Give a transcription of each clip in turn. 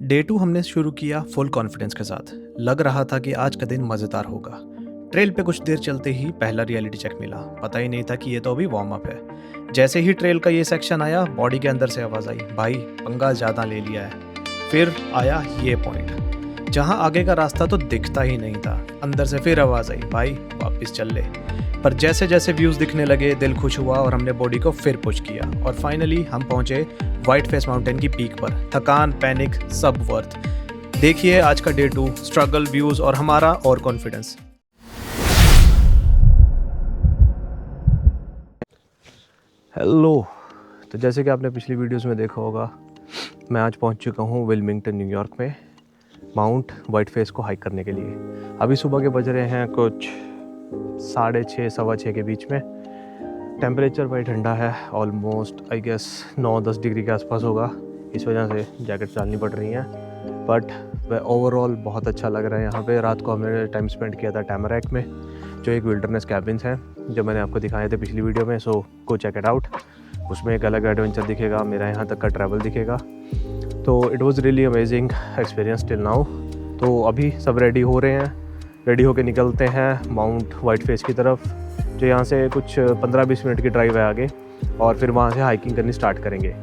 Day 2 हमने शुरू किया फुल कॉन्फिडेंस के साथ। लग रहा था कि आज का दिन मज़ेदार होगा। ट्रेल पे कुछ देर चलते ही पहला रियलिटी चेक मिला। पता ही नहीं था कि ये तो अभी वार्म अप है। जैसे ही ट्रेल का ये सेक्शन आया, बॉडी के अंदर से आवाज़ आई, भाई पंगा ज़्यादा ले लिया है। फिर आया ये पॉइंट जहाँ आगे का रास्ता तो दिखता ही नहीं था। अंदर से फिर आवाज़ आई, भाई वापस चल ले। पर जैसे जैसे व्यूज़ दिखने लगे, दिल खुश हुआ और हमने बॉडी को फिर पुश किया और फाइनली हम पहुँचे व्हाइट फेस माउंटेन की पीक पर। थकान, पैनिक, सब वर्थ। देखिए आज का डे 2, स्ट्रगल, व्यूज़ और हमारा और कॉन्फिडेंस। हेलो, तो जैसे कि आपने पिछली वीडियोस में देखा होगा, मैं आज पहुंच चुका हूं विल्मिंगटन, न्यूयॉर्क में माउंट व्हाइट फेस को हाइक करने के लिए। अभी सुबह के बज रहे हैं कुछ 6:30 सवा 6 के बीच में। टेम्परेचर भाई ठंडा है, ऑलमोस्ट आई गेस 9-10 डिग्री के आसपास होगा। इस वजह से जैकेट डालनी पड़ रही हैं, बट ओवरऑल बहुत अच्छा लग रहा है यहाँ पे। रात को हमने टाइम स्पेंड किया था टैमरैक में, जो एक विल्डरनेस कैबिन्स हैं जो मैंने आपको दिखाए थे पिछली वीडियो में। सो गो चेक इट आउट। उसमें एक अलग एडवेंचर दिखेगा, मेरा यहाँ तक का ट्रैवल दिखेगा। तो it was really amazing experience till now. तो अभी सब रेडी हो रहे हैं, रेडी होके निकलते हैं माउंट व्हाइट फेस की तरफ, जो यहाँ से कुछ 15-20 मिनट की ड्राइव है आगे, और फिर वहाँ से हाइकिंग करनी स्टार्ट करेंगे।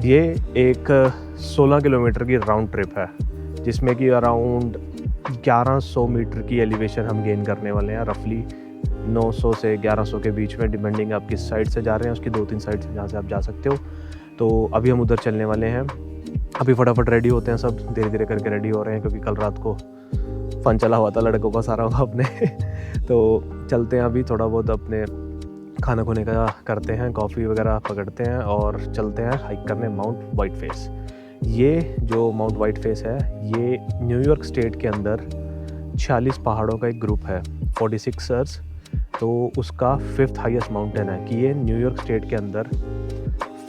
ये एक 16 किलोमीटर की राउंड ट्रिप है, जिसमें कि अराउंड 1100 मीटर की एलिवेशन हम गेन करने वाले हैं। रफली 900 से 1100 के बीच में, डिपेंडिंग आप किस साइड से जा रहे हैं, उसकी 2-3 साइड से जहाँ से आप जा सकते हो। तो अभी हम उधर चलने वाले हैं। अभी फटाफट रेडी होते हैं, सब धीरे धीरे करके रेडी हो रहे हैं, क्योंकि कल रात को फन चला हुआ था लड़कों का सारा अपने तो चलते हैं अभी, थोड़ा बहुत अपने खाना खोने का करते हैं, कॉफ़ी वगैरह पकड़ते हैं और चलते हैं हाइक करने माउंट व्हाइट फेस। ये जो माउंट व्हाइट फेस है, ये न्यूयॉर्क स्टेट के अंदर 46 पहाड़ों का एक ग्रुप है, 46 सर्स। तो उसका 5th हाईएस्ट माउंटेन है, कि ये न्यूयॉर्क स्टेट के अंदर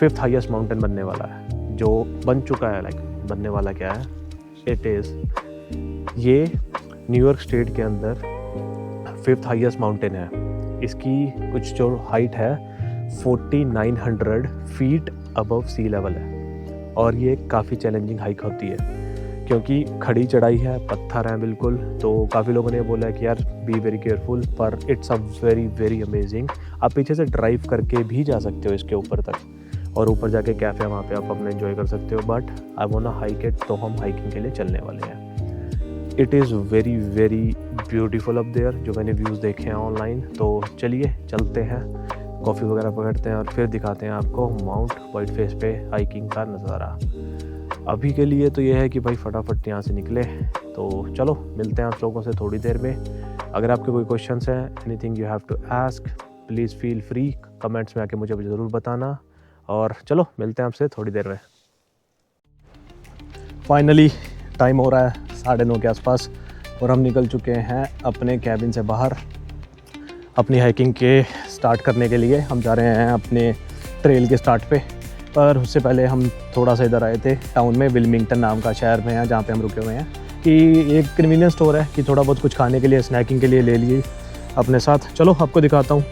5th हाईएस्ट माउंटेन बनने वाला है, जो बन चुका है। लाइक बनने वाला क्या है, इट इज़, ये न्यूयॉर्क स्टेट के अंदर 5th हाईएस्ट माउंटेन है। इसकी कुछ जो हाइट है 4900 फीट अबव सी लेवल है, और ये काफ़ी चैलेंजिंग हाइक होती है, क्योंकि खड़ी चढ़ाई है, पत्थर हैं बिल्कुल। तो काफ़ी लोगों ने बोला है कि यार बी वेरी केयरफुल, पर it's a very very amazing. आप पीछे से ड्राइव करके भी जा सकते हो इसके ऊपर तक, और ऊपर जाके कैफ़े वहाँ पे आप अपने एंजॉय कर सकते हो। But I want to hike it, तो हम हाइकिंग के लिए चलने वाले हैं। It is very very beautiful up there, जो मैंने व्यूज़ देखे हैं ऑनलाइन। तो चलिए चलते हैं, कॉफ़ी वगैरह पकड़ते हैं और फिर दिखाते हैं आपको माउंट व्हाइट फेस पे हाइकिंग का नज़ारा। अभी के लिए तो ये है कि भाई फटाफट यहाँ से निकले। तो चलो मिलते हैं आप लोगों से थोड़ी देर में। अगर आपके कोई क्वेश्चंस हैं, anything you have to ask, please feel free, comments में आके मुझे ज़रूर बताना। और चलो मिलते हैं आपसे थोड़ी देर में। फाइनली टाइम हो रहा है 9:30 के आसपास, और हम निकल चुके हैं अपने कैबिन से बाहर अपनी हाइकिंग के स्टार्ट करने के लिए। हम जा रहे हैं अपने ट्रेल के स्टार्ट पे, पर उससे पहले हम थोड़ा सा इधर आए थे टाउन में, विल्मिंगटन नाम का शहर में है जहाँ पे हम रुके हुए हैं, कि एक कन्वीनियंस स्टोर है, कि थोड़ा बहुत कुछ खाने के लिए, स्नैकिंग के लिए ले लिए अपने साथ। चलो आपको दिखाता हूँ।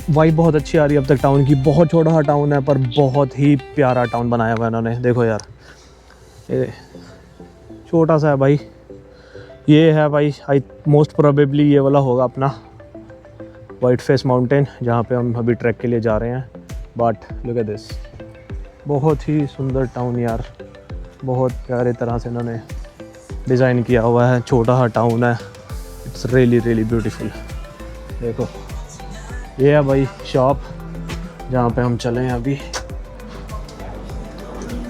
वाइब बहुत अच्छी आ रही है अब तक टाउन की। बहुत छोटा टाउन है, पर बहुत ही प्यारा टाउन बनाया हुआ है इन्होंने। देखो यार, ये छोटा सा है भाई। ये है भाई, आई मोस्ट प्रोबेबली ये वाला होगा अपना व्हाइट फेस माउंटेन, जहाँ पे हम अभी ट्रैक के लिए जा रहे हैं। बट लुक एट दिस, बहुत ही सुंदर टाउन यार, बहुत प्यारे तरह से इन्होंने डिज़ाइन किया हुआ है। छोटा सा टाउन है, इट्स रियली रियली ब्यूटीफुल। देखो ये है भाई शॉप जहाँ पे हम चले हैं अभी।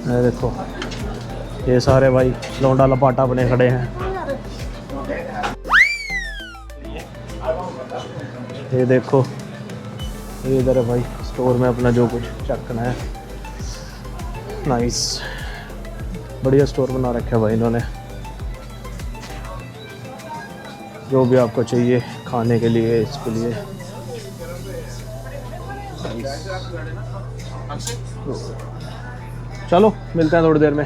देखो ये सारे भाई लौंडा लपाटा बने खड़े हैं। ये देखो, ये इधर है भाई स्टोर में अपना जो कुछ चखना है। नाइस, बढ़िया स्टोर बना रखा है भाई इन्होंने, जो भी आपको चाहिए खाने के लिए, इसके लिए। चलो मिलते हैं थोड़ी देर में।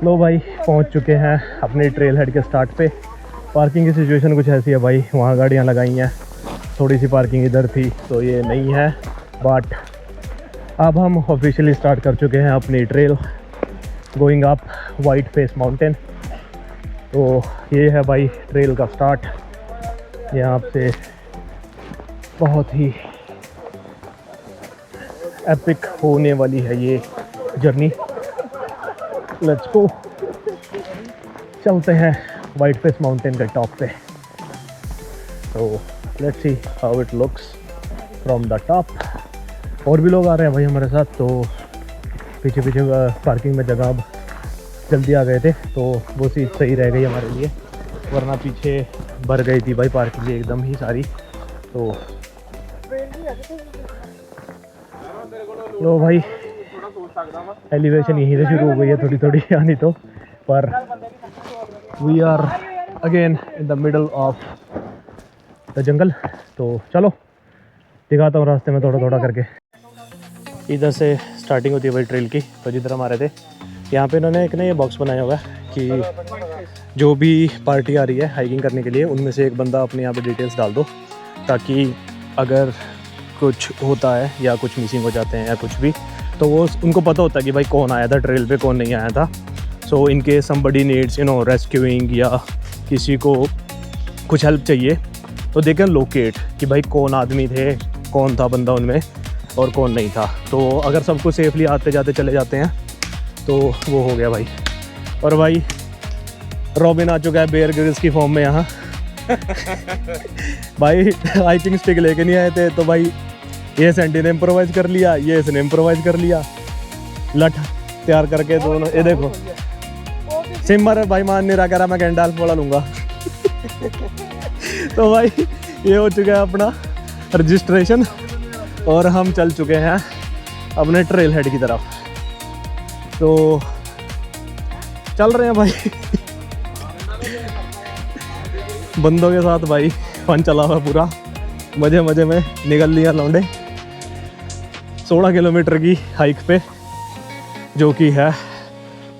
लो भाई पहुंच चुके हैं अपने ट्रेल हेड के स्टार्ट पे। पार्किंग की सिचुएशन कुछ ऐसी है भाई, वहाँ गाड़ियाँ लगाई हैं, थोड़ी सी पार्किंग इधर थी तो ये नहीं है। बट अब हम ऑफिशियली स्टार्ट कर चुके हैं अपनी trail. Going up white Face mountain. तो ये है भाई ट्रेल का स्टार्ट। यहाँ से बहुत ही एपिक होने वाली है ये जर्नी। लेट्स गो, चलते हैं वाइट फेस माउंटेन के टॉप पे। तो let's see how it looks from the top. और भी लोग आ रहे हैं भाई हमारे साथ, तो पीछे पीछे पार्किंग में जगह अब जल्दी आ गए थे, तो वो सीट सही रह गई हमारे लिए, वरना पीछे भर गई थी भाई पार्किंग एकदम ही सारी। तो भाई एलिवेशन यहीं से शुरू हो गई है थोड़ी थोड़ी आनी, तो पर we are again in the middle of the jungle. तो चलो दिखाता हूँ रास्ते में थोड़ा थोड़ा करके। इधर से स्टार्टिंग होती है भाई ट्रेल की। तो जिधर हम आ रहे थे यहाँ पे इन्होंने एक ना ये बॉक्स बनाया हुआ है कि जो भी पार्टी आ रही है हाइकिंग करने के लिए, उनमें से एक बंदा अपने यहाँ पे डिटेल्स डाल दो, ताकि अगर कुछ होता है या कुछ मिसिंग हो जाते हैं या कुछ भी, तो वो उनको पता होता है कि भाई कौन आया था ट्रेल पे, कौन नहीं आया था। So in case somebody needs rescuing या किसी को कुछ हेल्प चाहिए, तो दे कैन लोकेट कि भाई कौन आदमी थे, कौन था बंदा उनमें और कौन नहीं था। तो अगर सबको सेफली आते जाते चले जाते हैं तो वो हो गया भाई। और भाई रॉबिन आ चुका है बेयर ग्रिल्स की फॉर्म में यहाँ। भाई हाइकिंग स्टिक लेके नहीं आए थे, तो भाई ये सेंटी ने इम्प्रोवाइज कर लिया, ये इसने इम्प्रोवाइज कर लिया, लठ तैयार करके दोनों। ये देखो सिमर भाई मान नहीं रहा, कह रहा मैं गैंडाल्फ वाला लूँगा। तो भाई ये हो चुका है अपना रजिस्ट्रेशन और हम चल चुके हैं अपने ट्रेल हेड की तरफ। तो चल रहे हैं भाई बंदों के साथ भाई, फन चला हुआ पूरा, मज़े मज़े में निकल लिया लौंडे 16 किलोमीटर की हाइक पे, जो कि है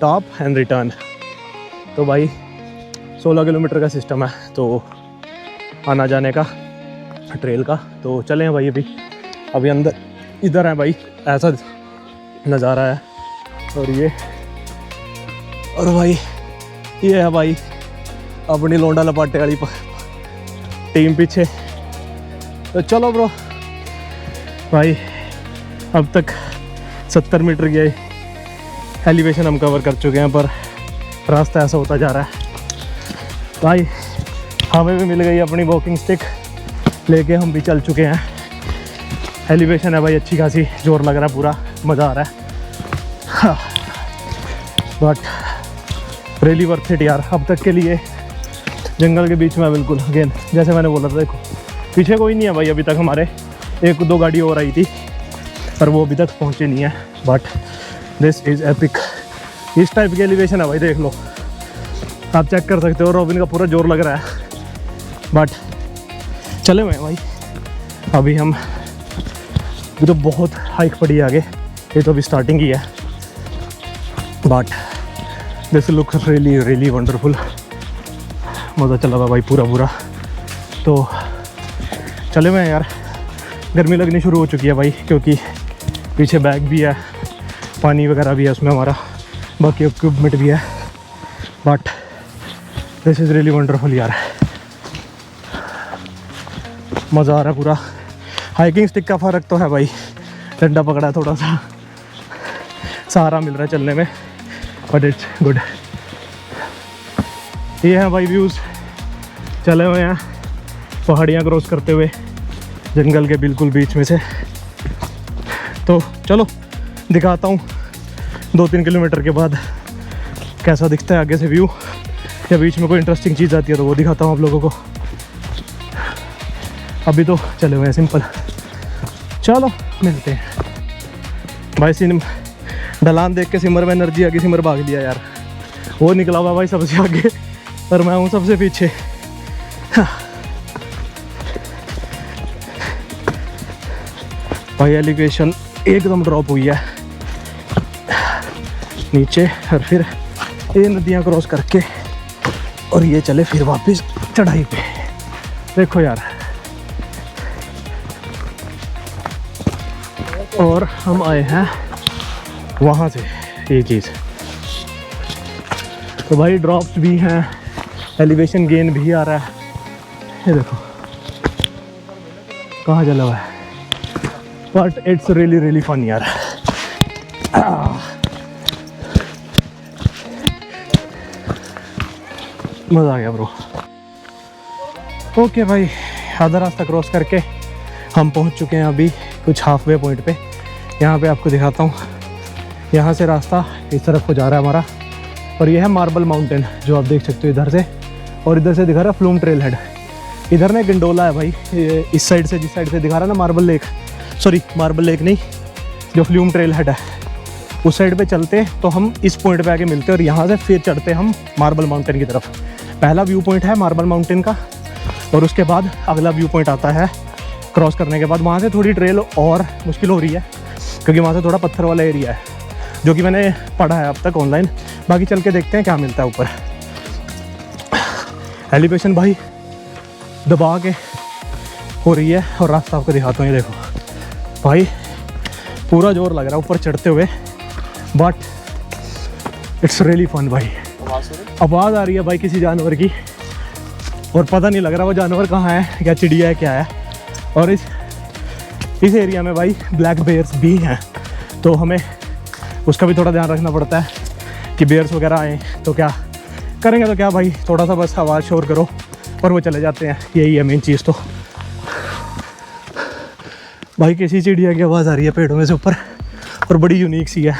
टॉप एंड रिटर्न। तो भाई 16 किलोमीटर का सिस्टम है तो आना जाने का ट्रेल का। तो चले हैं भाई अभी अंदर इधर है भाई, ऐसा नज़ारा है। और ये है भाई अपनी लोंडा लपाटे वाली टीम पीछे। तो चलो ब्रो भाई, अब तक 70 मीटर की एलिवेशन हम कवर कर चुके हैं, पर रास्ता ऐसा होता जा रहा है भाई। हमें भी मिल गई अपनी वॉकिंग स्टिक, लेके हम भी चल चुके हैं। एलिवेशन है भाई अच्छी खासी, जोर लग रहा है, पूरा मज़ा आ रहा है। बट रियली वर्थ इट यार। अब तक के लिए जंगल के बीच में बिल्कुल अगेन जैसे मैंने बोला था, देखो पीछे कोई नहीं है भाई अभी तक। हमारे 1-2 गाड़ी और आई थी, पर वो अभी तक पहुंचे नहीं है। But this is epic. इस टाइप की एलिवेशन है भाई, देख लो, आप चेक कर सकते हो। रॉबिन का पूरा जोर लग रहा है। बट चले हुए भाई अभी हम, ये तो बहुत हाइक पड़ी है आगे, ये तो अभी स्टार्टिंग ही है। But this look really really wonderful. मज़ा चला था भाई पूरा। तो चले हुए यार, गर्मी लगनी शुरू हो चुकी है भाई, क्योंकि पीछे बैग भी है, पानी वगैरह भी है उसमें हमारा, बाकी इक्विपमेंट भी है। But this is really wonderful यार, मज़ा आ रहा है पूरा। हाइकिंग स्टिक का फ़र्क तो है भाई, डंडा पकड़ा है, थोड़ा सा सहारा मिल रहा है चलने में, बट इट्स गुड। ये हैं भाई व्यूज़, चले हुए हैं पहाड़ियाँ क्रॉस करते हुए जंगल के बिल्कुल बीच में से। तो चलो दिखाता हूँ 2-3 किलोमीटर के बाद कैसा दिखता है आगे से व्यू, या बीच में कोई इंटरेस्टिंग चीज़ आती है तो वो दिखाता हूँ आप लोगों को। अभी तो चले हुए हैं सिंपल। चलो मिलते हैं भाई। ढलान देख के सिमर में एनर्जी आ गई, सिमर भाग लिया यार। वो निकला हुआ भाई सबसे आगे, पर मैं हूँ सबसे पीछे। भाई एलिवेशन एकदम ड्रॉप हुई है नीचे, और फिर ये नदियाँ क्रॉस करके और ये चले फिर वापस चढ़ाई पे। देखो यार, और हम आए हैं वहाँ से। ये चीज़ तो भाई ड्रॉप्स भी हैं, एलिवेशन गेन भी आ रहा है। ये देखो कहाँ चला हुआ है, but it's really really fun यार। मज़ा आ गया ब्रो। ओके भाई, आधा रास्ता क्रॉस करके हम पहुंच चुके हैं अभी कुछ हाफ वे पॉइंट पे। यहाँ पे आपको दिखाता हूँ, यहाँ से रास्ता इस तरफ को जा रहा है हमारा, और ये है मार्बल माउंटेन जो आप देख सकते हो इधर से, और इधर से दिखा रहा है फ्लूम ट्रेल हेड। इधर ना गंडोला है भाई, इस साइड से, जिस साइड से दिखा रहा है ना marble lake, sorry marble lake नहीं, जो फ्लूम ट्रेल हेड है उस साइड पे चलते तो हम इस पॉइंट पे आके मिलते हैं, और यहाँ से फिर चढ़ते हम मार्बल माउंटेन की तरफ। पहला व्यू पॉइंट है मार्बल माउंटेन का, और उसके बाद अगला व्यू पॉइंट आता है क्रॉस करने के बाद। वहाँ से थोड़ी ट्रेल और मुश्किल हो रही है क्योंकि वहाँ से थोड़ा पत्थर वाला एरिया है, जो कि मैंने पढ़ा है अब तक ऑनलाइन। बाकी चल के देखते हैं क्या मिलता है ऊपर। एलिवेशन भाई दबा के हो रही है, और रास्ता आपको दिखाता हूँ। ये देखो भाई पूरा जोर लग रहा है ऊपर चढ़ते हुए, बट इट्स रियली फन भाई। आवाज़ आ रही है भाई किसी जानवर की, और पता नहीं लग रहा वो जानवर कहाँ है, क्या चिड़िया है क्या है। और इस एरिया में भाई ब्लैक बेयर्स भी हैं, तो हमें उसका भी थोड़ा ध्यान रखना पड़ता है कि बेयर्स वगैरह आए तो क्या करेंगे, तो क्या भाई थोड़ा सा बस आवाज़ शोर करो और वो चले जाते हैं, यही है मेन चीज़। तो भाई किसी चिड़िया की आवाज़ आ रही है पेड़ों में से ऊपर, और बड़ी यूनिक सी है,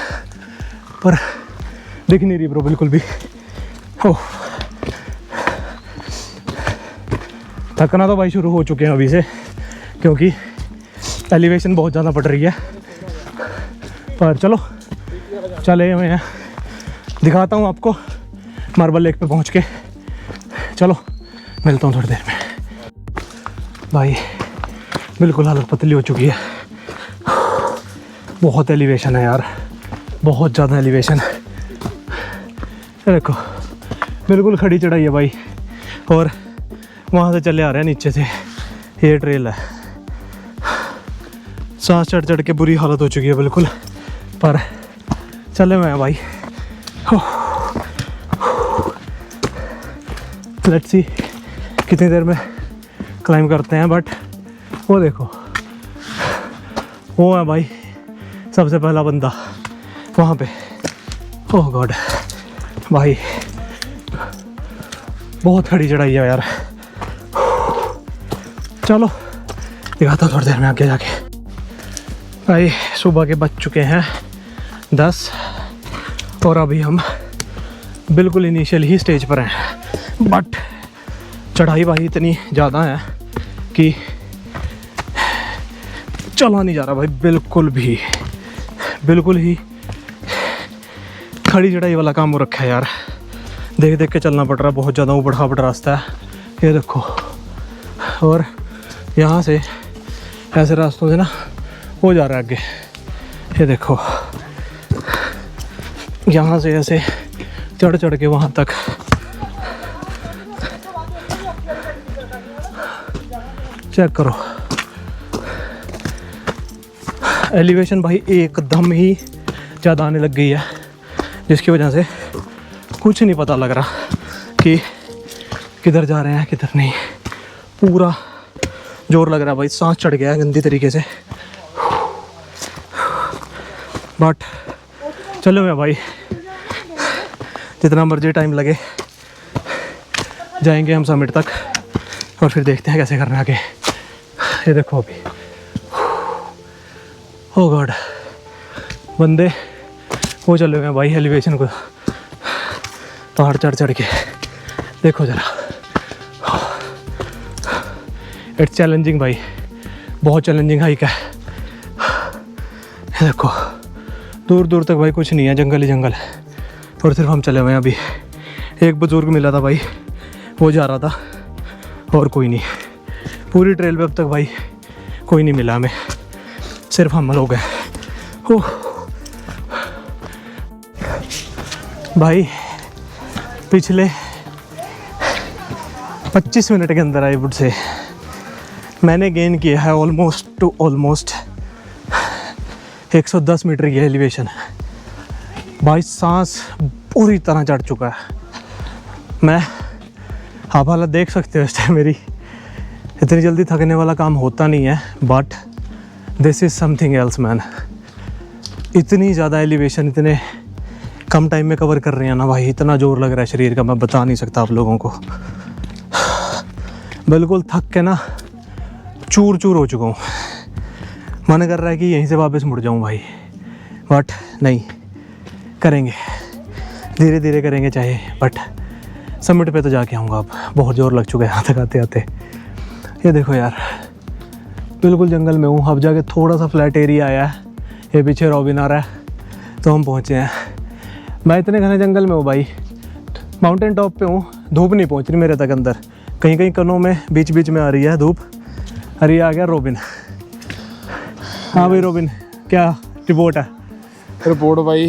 पर दिख नहीं रही ब्रो बिल्कुल भी। ओह, थकना तो भाई शुरू हो चुके हैं अभी से, क्योंकि एलिवेशन बहुत ज़्यादा बढ़ रही है। पर चलो चले हुए हैं, दिखाता हूँ आपको मार्बल लेक पे पहुँच के। चलो मिलता हूँ थोड़ी देर में। भाई बिल्कुल हालत पतली हो चुकी है, बहुत एलिवेशन है यार, बहुत ज़्यादा एलिवेशन। देखो बिल्कुल खड़ी चढ़ाई है भाई, और वहाँ से चले आ रहे हैं नीचे से, ये ट्रेल है। सांस चढ़ चढ़ के बुरी हालत हो चुकी है बिल्कुल, पर चले हुए हैं भाई। लेट्स सी कितनी देर में क्लाइंब करते हैं। बट वो देखो, वो है भाई सबसे पहला बंदा वहाँ पे। ओह गॉड भाई बहुत खड़ी चढ़ाई है यार। चलो दिखाता हूँ थोड़ी देर में आगे जाके। भाई सुबह के बज चुके हैं 10, और अभी हम बिल्कुल इनिशियल ही स्टेज पर हैं, बट चढ़ाई भाई इतनी ज़्यादा है कि चला नहीं जा रहा भाई बिल्कुल ही खड़ी चढ़ाई वाला काम हो रखा है यार। देख देख के चलना पड़ रहा है, बहुत ज़्यादा ऊबड़ खाबड़ रास्ता है ये देखो। और यहाँ से ऐसे रास्तों से ना हो जा रहा है आगे, ये देखो यहाँ से ऐसे चढ़ चढ़ के वहाँ तक। चेक करो एलिवेशन भाई एकदम ही ज़्यादा आने लग गई है, जिसकी वजह से कुछ नहीं पता लग रहा कि किधर जा रहे हैं किधर नहीं। पूरा जोर लग रहा है भाई, सांस चढ़ गया है गंदी तरीके से। बट चलो मैं भाई जितना मर्जी टाइम लगे जाएंगे हम समिट तक, और फिर देखते हैं कैसे करना आगे। ये देखो अभी ओ गॉड बंदे वो चले हुए हैं भाई एलिवेशन को पहाड़ चढ़ चढ़ के। देखो ज़रा इट्स चैलेंजिंग भाई, बहुत चैलेंजिंग हाइक है। देखो दूर दूर तक भाई कुछ नहीं है, जंगल ही जंगल है, और सिर्फ हम चले हुए हैं। अभी एक बुजुर्ग मिला था भाई, वो जा रहा था, और कोई नहीं। पूरी ट्रेल पे अब तक भाई कोई नहीं मिला हमें, सिर्फ हम लोग हैं। भाई पिछले 25 मिनट के अंदर आई वुड से मैंने गेन किया है ऑलमोस्ट 110 मीटर की एलिवेशन। भाई सांस पूरी तरह चढ़ चुका है, मैं, आप हालत देख सकते हो इस टाइम मेरी, इतनी जल्दी थकने वाला काम होता नहीं है, but this is something else man. इतनी ज़्यादा एलिवेशन इतने कम टाइम में कवर कर रहे हैं ना भाई, इतना जोर लग रहा है शरीर का, मैं बता नहीं सकता आप लोगों को। बिल्कुल थक के ना चूर चूर हो चुका हूँ। मन कर रहा है कि यहीं से वापस मुड़ जाऊँ भाई, बट नहीं, करेंगे धीरे धीरे करेंगे चाहे, बट समिट पे तो जाके आऊँगा। अब बहुत जोर लग चुका है यहाँ तक आते आते। ये देखो यार, बिल्कुल जंगल में हूँ। अब जाके थोड़ा सा फ्लैट एरिया आया है, ये पीछे रॉबिन आ रहा है, तो हम पहुँचे हैं। मैं इतने घने जंगल में हूँ भाई, माउंटेन टॉप पे हूँ, धूप नहीं पहुँच रही मेरे तक अंदर, कहीं कहीं कनों में बीच बीच में आ रही है धूप। अरे आ गया रॉबिन। हाँ भाई रॉबिन, क्या रिपोर्ट है? रिपोर्ट भाई,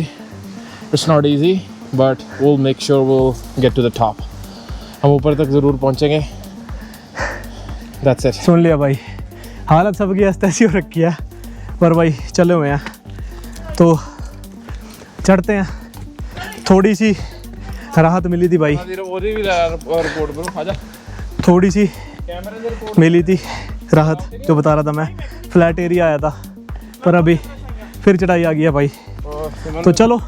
it's not easy but we'll make sure we'll get to the top. हम ऊपर तक ज़रूर पहुँचेंगे। That's it. सुन लिया भाई, हालत सबकी ऐसी हो रखी है, पर भाई चले हुए हैं तो चढ़ते हैं। थोड़ी सी राहत मिली थी भाई, थोड़ी सी मिली थी राहत, जो बता रहा था मैं, फ्लैट एरिया आया था, पर अभी फिर चढ़ाई आ गई है भाई। तो चलो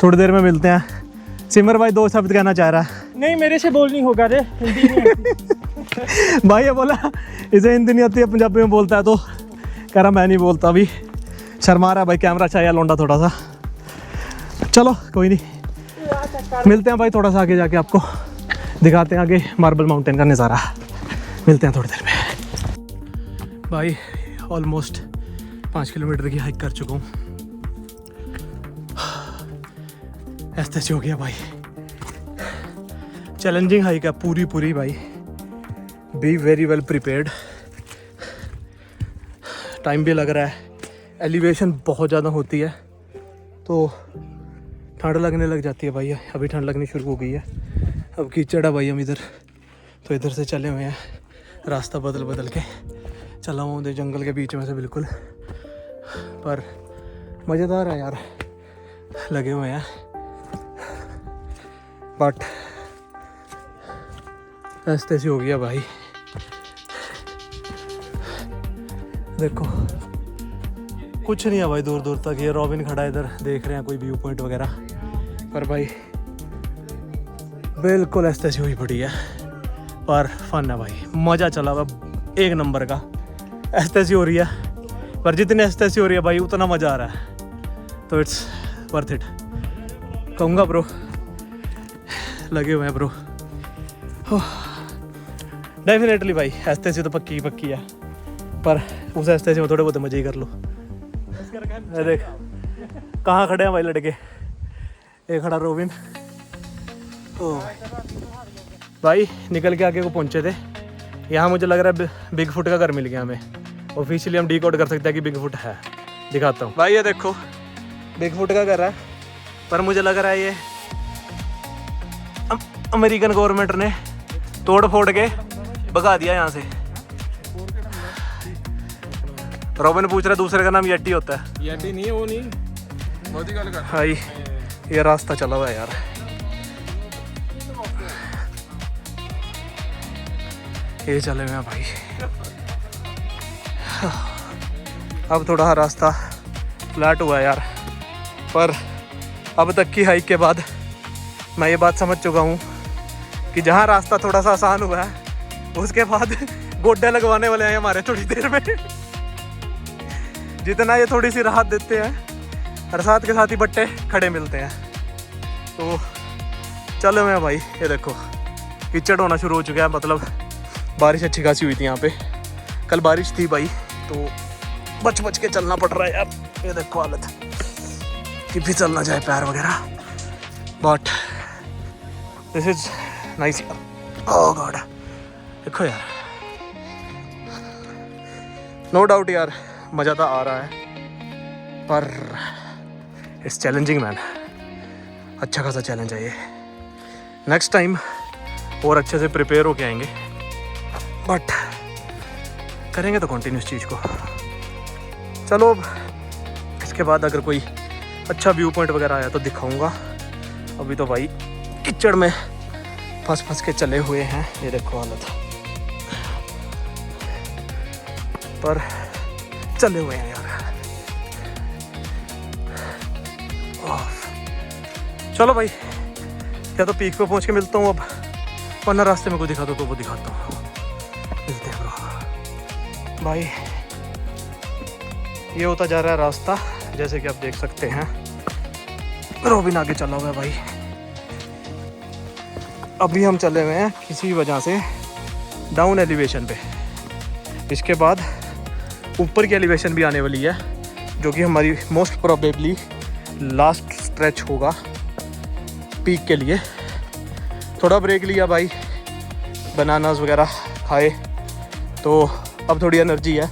थोड़ी देर में मिलते हैं। सिमर भाई 2 शब्द कहना चाह रहा है। नहीं, मेरे से बोल नहीं होगा रे, हिंदी नहीं आती। भाई ये बोला इसे हिंदी नहीं आती है, पंजाबी में बोलता है, तो कह रहा मैं नहीं बोलता, अभी शर्मा रहा है भाई, कैमरा चाहिए लौंडा थोड़ा सा। चलो कोई नहीं, मिलते हैं भाई, थोड़ा सा आगे जाके आपको दिखाते हैं आगे मार्बल माउंटेन का नज़ारा। मिलते हैं थोड़ी देर में भाई। ऑलमोस्ट 5 किलोमीटर की हाइक कर चुका हूँ, ऐसे हो गया भाई। चैलेंजिंग हाइक है पूरी पूरी भाई, be very well prepared. Time भी लग रहा है, एलिवेशन बहुत ज़्यादा होती है तो ठंड लगने लग जाती है भाई। अभी ठंड लगनी शुरू हो गई है। अब कीचड़ है भाई, हम इधर तो इधर से चले हुए हैं, रास्ता बदल बदल के चला हुआ हूँ जंगल के बीच में से बिल्कुल, पर मज़ेदार है यार, लगे हुए हैं। बट ऐसे हो गया भाई, देखो कुछ नहीं है भाई दूर दूर तक। ये रॉबिन खड़ा है इधर, देख रहे हैं कोई व्यू पॉइंट वगैरह, पर भाई बिल्कुल ऐसे हुई पड़ी है, पर फन है भाई, मज़ा चला हुआ एक नंबर का। ऐसे हो रही है, पर जितनी ऐसे हो रही है भाई उतना मज़ा आ रहा है, तो इट्स वर्थ इट कहूँगा ब्रो। लगे हुए हैं ब्रो, डेफिनेटली भाई। ऐसे तो पक्की पक्की है, पर उस ऐसे में थोड़े बहुत मज़े ही कर लो। देख कहाँ खड़े हैं भाई लड़के, एक खड़ा रोबिन। ओ भाई निकल के आगे को पहुँचे थे, यहाँ मुझे लग रहा है बिग फुट का घर मिल गया हमें। ऑफिशियली हम डीकोड कर सकते हैं कि बिग फुट है। दिखाता हूँ भाई, ये देखो बिग फुट का घर है, पर मुझे लग रहा है ये अमेरिकन गवर्नमेंट ने तोड़ फोड़ के भगा दिया यहाँ से। रॉबिन पूछ रहा है दूसरे का नाम येटी होता है। येटी नहीं है, वो नहीं, बहुत ही गल कर भाई ये रास्ता चला हुआ है यार, ये चले हुए हैं भाई। अब थोड़ा रास्ता फ्लैट हुआ है यार, पर अब तक की हाइक के बाद मैं ये बात समझ चुका हूँ कि जहाँ रास्ता थोड़ा सा आसान हुआ है, उसके बाद गोड्डे लगवाने वाले हैं हमारे थोड़ी देर में। जितना ये थोड़ी सी राहत देते हैं, और साथ के साथ ही बट्टे खड़े मिलते हैं। तो चलो मैं भाई, ये देखो कीचड़ होना शुरू हो चुका है, मतलब बारिश अच्छी खासी हुई थी यहाँ पे, कल बारिश थी भाई, तो बच बच के चलना पड़ रहा है यार। ये देखो हालत कि भी चलना जाए पैर वगैरह, but this is nice. Oh God, देखो यार, नो डाउट यार मज़ा तो आ रहा है, पर इट्स चैलेंजिंग मैन। अच्छा खासा चैलेंज है ये। नेक्स्ट टाइम और अच्छे से प्रिपेयर होके आएंगे, बट करेंगे तो कंटिन्यूस चीज़ को। चलो अब इसके बाद अगर कोई अच्छा व्यू पॉइंट वगैरह आया तो दिखाऊंगा। अभी तो भाई कीचड़ में फंस फंस के चले हुए हैं, ये देखो हालत, पर चले हुए हैं यार। चलो भाई, या तो पीक पे पहुंच के मिलता हूँ अब, वरना रास्ते में कोई दिखा दो तो वो दिखाता हूँ। मिलते हैं ब्रो। भाई ये होता जा रहा है रास्ता, जैसे कि आप देख सकते हैं। रोबिन आगे चला हुआ है भाई। अभी हम चले हुए हैं किसी वजह से डाउन एलिवेशन पे, इसके बाद ऊपर की एलिवेशन भी आने वाली है, जो कि हमारी मोस्ट प्रोबेबली लास्ट स्ट्रेच होगा पीक के लिए। थोड़ा ब्रेक लिया भाई, बनानास वगैरह खाए, तो अब थोड़ी एनर्जी है,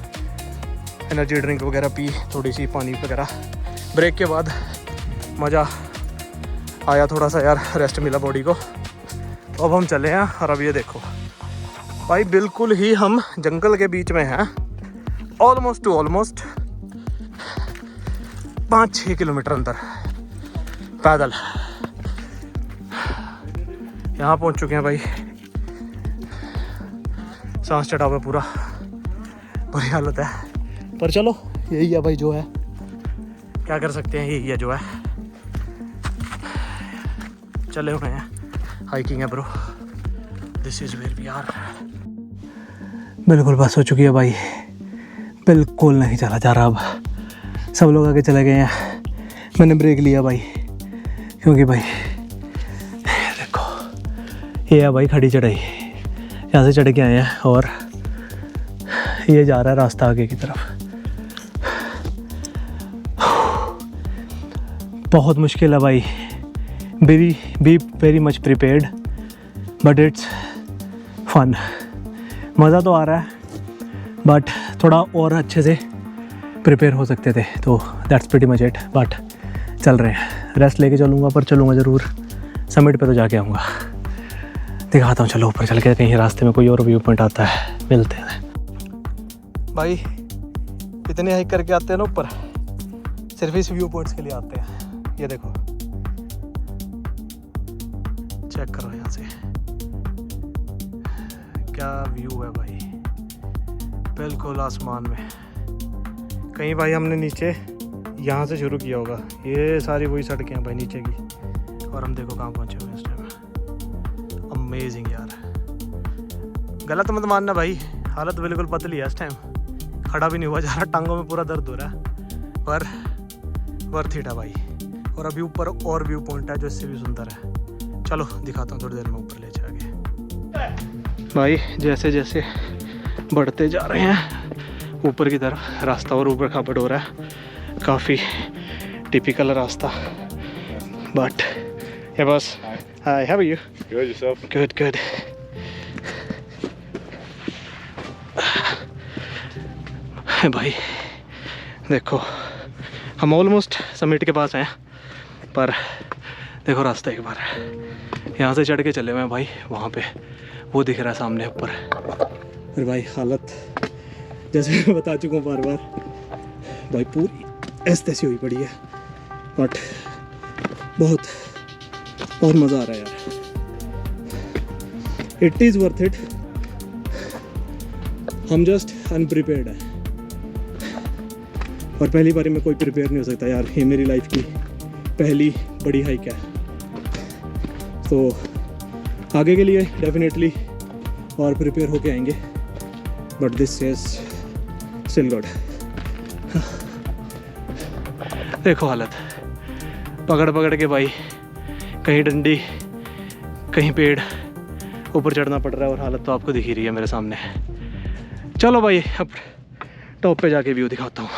एनर्जी ड्रिंक वगैरह पी, थोड़ी सी पानी वगैरह। ब्रेक के बाद मज़ा आया थोड़ा सा यार, रेस्ट मिला बॉडी को। तो अब हम चले हैं, और अब ये देखो भाई, बिल्कुल ही हम जंगल के बीच में हैं, ऑलमोस्ट टू ऑलमोस्ट 5-6 किलोमीटर अंदर पैदल यहाँ पहुँच चुके हैं भाई। सांस चढ़ा हुआ पूरा, बुरी हालत है, पर चलो यही है भाई जो है, क्या कर सकते हैं, यही है जो है। चले हुए हैं, हाइकिंग है bro, this is where we are. बिल्कुल बस हो चुकी है भाई, बिल्कुल नहीं चला जा रहा। अब सब लोग आगे चले गए हैं, मैंने ब्रेक लिया भाई, क्योंकि भाई देखो ये है भाई खड़ी चढ़ाई, यहाँ से चढ़ के आए हैं, और ये जा रहा है रास्ता आगे की तरफ। बहुत मुश्किल है भाई, be very much prepared, but it's fun. मज़ा तो आ रहा है, बट थोड़ा और अच्छे से प्रिपेयर हो सकते थे, तो that's pretty much it. But चल रहे हैं, रेस्ट लेके चलूँगा, पर चलूँगा ज़रूर, समिट पे तो जाके आऊँगा, दिखाता हूँ। चलो ऊपर चल के, कहीं रास्ते में कोई और व्यू पॉइंट आता है, मिलते हैं भाई। इतने हाइक करके आते हैं ना ऊपर, सिर्फ इस व्यू पॉइंट्स के लिए आते हैं। ये देखो, चेक करो यहाँ से क्या व्यू है भाई, बिल्कुल आसमान में। कहीं भाई हमने नीचे यहाँ से शुरू किया होगा, ये सारी वही सड़कें हैं भाई नीचे की, और हम देखो कहाँ पहुँचे हुए इस टाइम। अमेजिंग यार, गलत मत मानना भाई, हालत बिल्कुल पतली है इस टाइम, खड़ा भी नहीं हुआ जा रहा, टांगों में पूरा दर्द हो रहा है, पर वर्थ इट है भाई। और अभी ऊपर और व्यू पॉइंट है जो इससे भी सुंदर है, चलो दिखाता हूँ थोड़ी देर में ऊपर ले जाके। भाई जैसे जैसे बढ़ते जा रहे हैं ऊपर की तरफ, रास्ता और ऊपर खापट हो रहा है, काफ़ी टिपिकल रास्ता, बट ये बस। Hi, how are you? Good, yourself? Good good. भाई देखो, हम ऑलमोस्ट समिट के पास हैं, पर देखो रास्ता एक बार यहाँ से चढ़ के चले हुए हैं भाई, वहाँ पे वो दिख रहा है सामने ऊपर। फिर भाई हालत जैसे मैं बता चुका हूँ बार बार भाई, पूरी ऐसी तैसी हुई पड़ी है, बट बहुत मज़ा आ रहा है यार। It is worth it. हम जस्ट अनप्रिपेयर्ड है, और पहली बारी में कोई प्रिपेयर नहीं हो सकता यार, ये मेरी लाइफ की पहली बड़ी हाइक है, तो आगे के लिए डेफिनेटली और प्रिपेयर होके आएंगे, but this is still good. देखो हालत, पकड़ पकड़ के भाई, कहीं डंडी कहीं पेड़, ऊपर चढ़ना पड़ रहा है, और हालत तो आपको दिख ही रही है मेरे सामने। चलो भाई अब टॉप पे जाके व्यू दिखाता हूँ।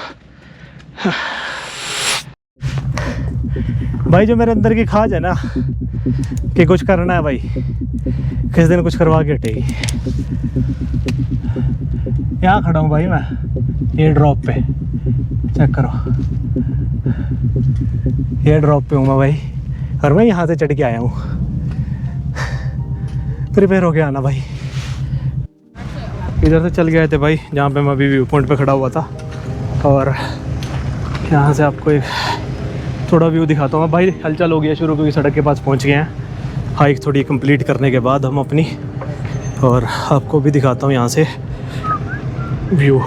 भाई जो मेरे अंदर की खाज है ना कि कुछ करना है भाई, किस दिन कुछ करवा के हटेगी। यहाँ खड़ा हूँ भाई मैं, ये ड्रॉप पे, चेक करो, ये ड्रॉप पे हूँ मैं भाई, और मैं यहाँ से चढ़ के आया हूँ। प्रिपेयर हो के आना भाई। इधर से चल गए थे भाई, जहाँ पे मैं अभी व्यू पॉइंट पे खड़ा हुआ था, और यहाँ से आपको एक थोड़ा व्यू दिखाता हूँ भाई। हलचल हो गया शुरू, क्योंकि सड़क के पास पहुँच गए हैं, हाइक थोड़ी कंप्लीट करने के बाद हम अपनी, और आपको भी दिखाता हूँ यहाँ से व्यू।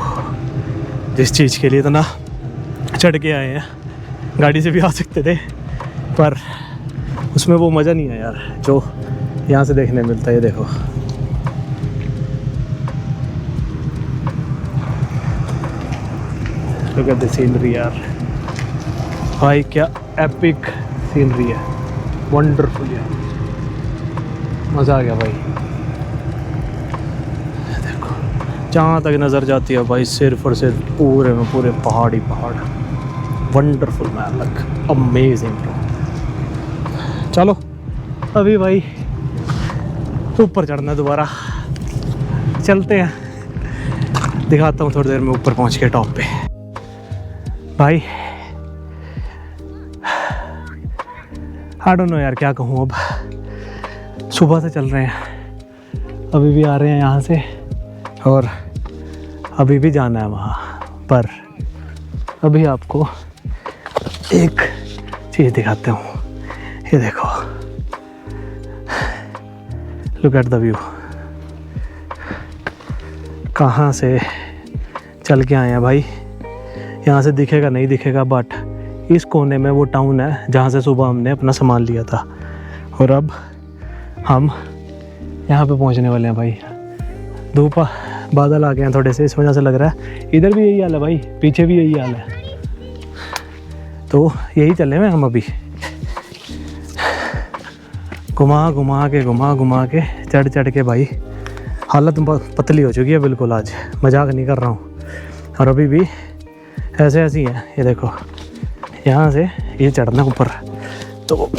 जिस चीज़ के लिए इतना चढ़ के आए हैं, गाड़ी से भी आ सकते थे पर उसमें वो मज़ा नहीं है यार जो यहाँ से देखने मिलता है। ये देखो, look at the scenery यार, भाई क्या एपिक सीनरी है, वंडरफुल यार, मज़ा आ गया भाई। देखो जहाँ तक नज़र जाती है भाई, सिर्फ और सिर्फ पूरे में पूरे पहाड़ ही पहाड़। Wonderful man, luck amazing bro. चलो अभी भाई ऊपर चढ़ना है दोबारा, चलते हैं, दिखाता हूँ थोड़ी देर में ऊपर पहुँच के टॉप पे। भाई आई डोंट नो यार क्या कहूँ अब, सुबह से चल रहे हैं, अभी भी आ रहे हैं यहाँ से और अभी भी जाना है वहाँ पर। अभी आपको एक चीज़ दिखाते हूँ, ये देखो, लुक एट द व्यू। कहाँ से चल के आए हैं भाई, यहाँ से दिखेगा नहीं दिखेगा, बट इस कोने में वो टाउन है जहाँ से सुबह हमने अपना सामान लिया था, और अब हम यहाँ पे पहुँचने वाले हैं भाई। धूप बादल आ गए हैं थोड़े से, इस वजह से लग रहा है इधर भी यही हाल है भाई, पीछे भी यही हाल है, तो यही चले हुए हम अभी, घुमा घुमा के चढ़ के भाई हालत पतली हो चुकी है बिल्कुल, आज मजाक नहीं कर रहा हूँ। और अभी भी ऐसे ही है, ये देखो यहाँ से ये चढ़ना ऊपर, तो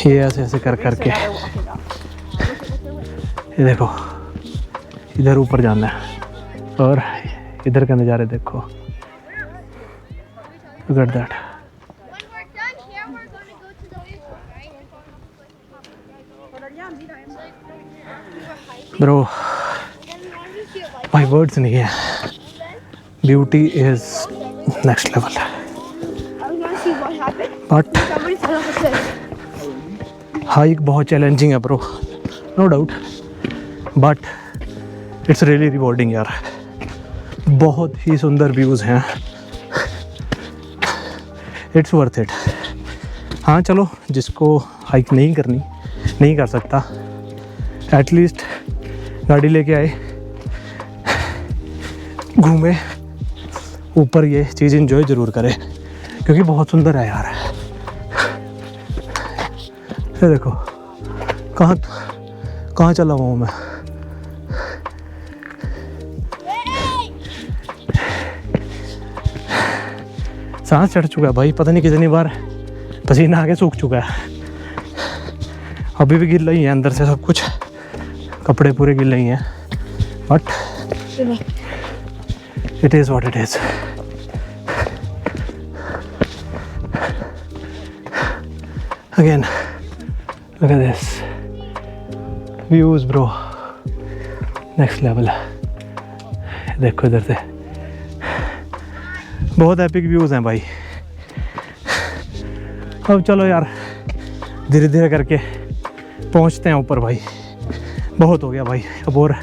ये ऐसे कर के ये देखो इधर ऊपर जाना है, और इधर का नज़ारे देखो, look at that। Bro my words नहीं है, beauty is next level, but hike बहुत चैलेंजिंग है bro, no doubt, but it's really rewarding यार। बहुत ही सुंदर व्यूज़ हैं, इट्स वर्थ इट। हाँ चलो, जिसको हाइक नहीं करनी नहीं कर सकता, एटलीस्ट गाड़ी लेके आए, घूमे ऊपर, ये चीज़ एंजॉय ज़रूर करे क्योंकि बहुत सुंदर है यार। ये देखो कहाँ चला हुआ हूँ मैं। सांस चढ़ चुका है भाई, पता नहीं कितनी बार पसीना आके सूख चुका है, अभी भी गिल्ला ही है अंदर से सब कुछ, कपड़े पूरे गिल्ले ही हैं, but it is what it is. Again look at this views bro, next level है। देखो इधर से बहुत एपिक व्यूज़ हैं भाई। अब चलो यार धीरे धीरे करके पहुंचते हैं ऊपर भाई, बहुत हो गया भाई, अब और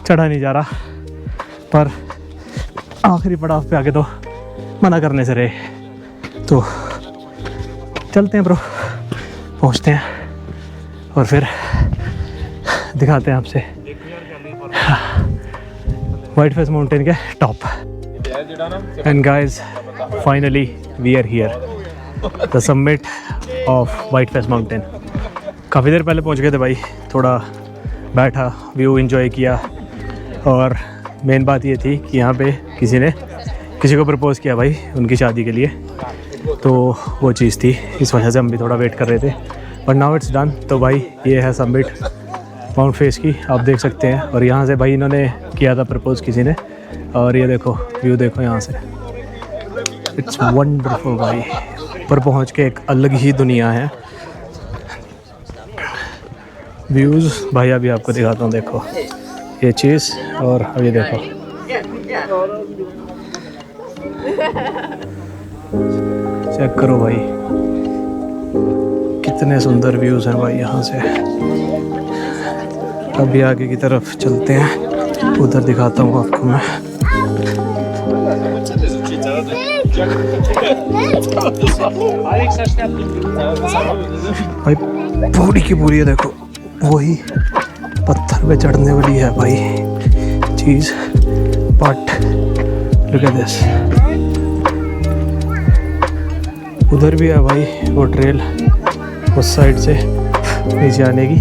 चढ़ा नहीं जा रहा, पर आखिरी पड़ाव पे आके तो मना करने से रहे, तो चलते हैं ब्रो, पहुंचते हैं और फिर दिखाते हैं आपसे वाइट फेस माउंटेन के top. And guys finally we are here, the summit of White Face Mountain. काफ़ी देर पहले पहुंच गए थे भाई, थोड़ा बैठा, व्यू एंजॉय किया, और मेन बात ये थी कि यहाँ पे किसी को प्रपोज़ किया भाई उनकी शादी के लिए, तो वो चीज़ थी, इस वजह से हम भी थोड़ा वेट कर रहे थे, बट नाउ इट्स डन। तो भाई ये है समिट माउंट फेस की, आप देख सकते हैं, और यहाँ से भाई इन्होंने किया था प्रपोज़ किसी ने, और ये देखो व्यू देखो यहाँ से, इट्स वंडरफुल भाई। पर पहुँच के एक अलग ही दुनिया है, व्यूज़ भाई अभी आपको दिखाता हूँ, देखो ये चीज़, और अभी देखो चेक करो भाई, कितने सुंदर व्यूज़ हैं भाई यहाँ से। अभी आगे की तरफ चलते हैं, उधर दिखाता हूँ आपको मैं। भाई पूरी की पूरी है, देखो वही पत्थर पे चढ़ने वाली है भाई चीज़, बट लुक एट दिस। उधर भी है भाई वो ट्रेल उस साइड से नीचे आने की,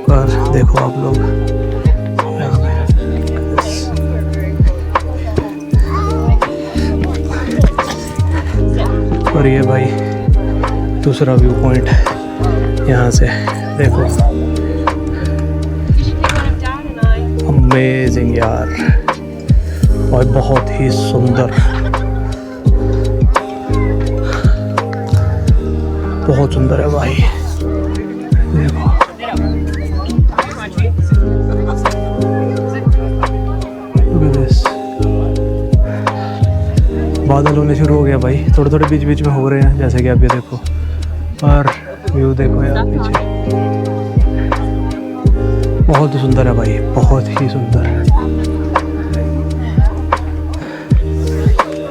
पर देखो आप लोग यहाँ पे। और ये भाई दूसरा व्यू पॉइंट यहाँ से देखो, अमेजिंग यार, और बहुत ही सुंदर, बहुत सुंदर है भाई। देखो look at this। बादल होने शुरू हो गया भाई, थोड़े थोड़े बीच बीच में हो रहे हैं, जैसे कि आप ये देखो। और व्यू देखो यार पीछे, बहुत सुंदर है भाई, बहुत ही सुंदर।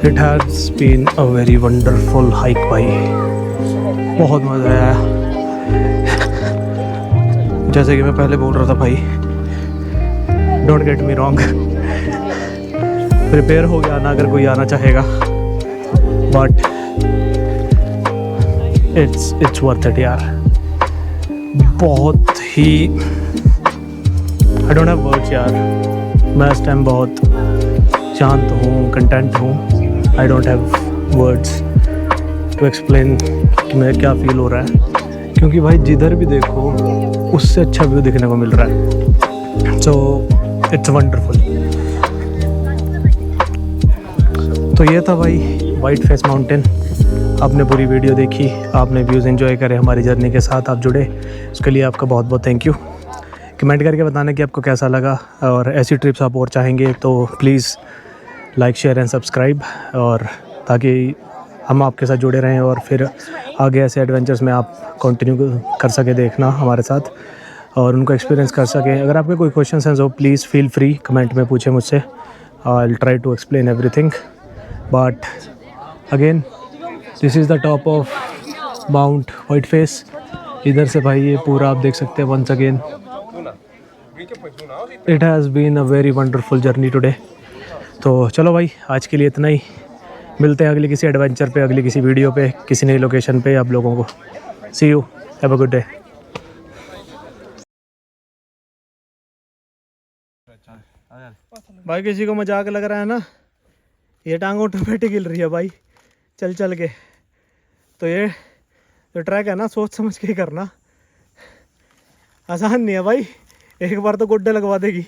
It has been a very wonderful hike भाई, बहुत मज़ा आया। जैसे कि मैं पहले बोल रहा था भाई, don't get me wrong, prepare हो गया ना अगर कोई आना चाहेगा, बट इट्स वर्थ इट यार। बहुत ही आई डोंट हैव वर्ड्स यार, मैं इस टाइम बहुत शांत हूँ, कंटेंट हूँ। I don't have words to explain कि मेरा क्या फील हो रहा है, क्योंकि भाई जिधर भी देखो उससे अच्छा व्यू देखने को मिल रहा है। So it's wonderful. तो ये था भाई वाइट फेस माउंटेन। आपने पूरी वीडियो देखी, आपने व्यूज़ एंजॉय करे, हमारी जर्नी के साथ आप जुड़े, उसके लिए आपका बहुत बहुत थैंक यू। कमेंट करके बताना कि आपको कैसा लगा, और ऐसी ट्रिप्स आप और चाहेंगे तो please like share and subscribe, और ताकि हम आपके साथ जुड़े रहें और फिर आगे ऐसे एडवेंचर्स में आप कंटिन्यू कर सके देखना हमारे साथ, और उनको एक्सपीरियंस कर सकें। अगर आपके कोई क्वेश्चन हैं तो प्लीज़ फील फ्री कमेंट में पूछें मुझसे, I will try to explain everything. But again this is the top of Mount White Face. इधर से भाई ये पूरा आप देख सकते हैं once again. It has been a very wonderful journey today. तो चलो भाई आज के लिए इतना ही, मिलते हैं अगली किसी एडवेंचर पे, अगली किसी वीडियो पे, किसी नई लोकेशन पे आप लोगों को। See you, have a good day. भाई किसी को मजाक लग रहा है ना, ये टांग ऑटोमेटिक हिल रही है भाई चल चल के। तो ये जो ट्रैक है ना, सोच समझ के ही करना, आसान नहीं है भाई, एक बार तो गोड्डे लगवा देगी।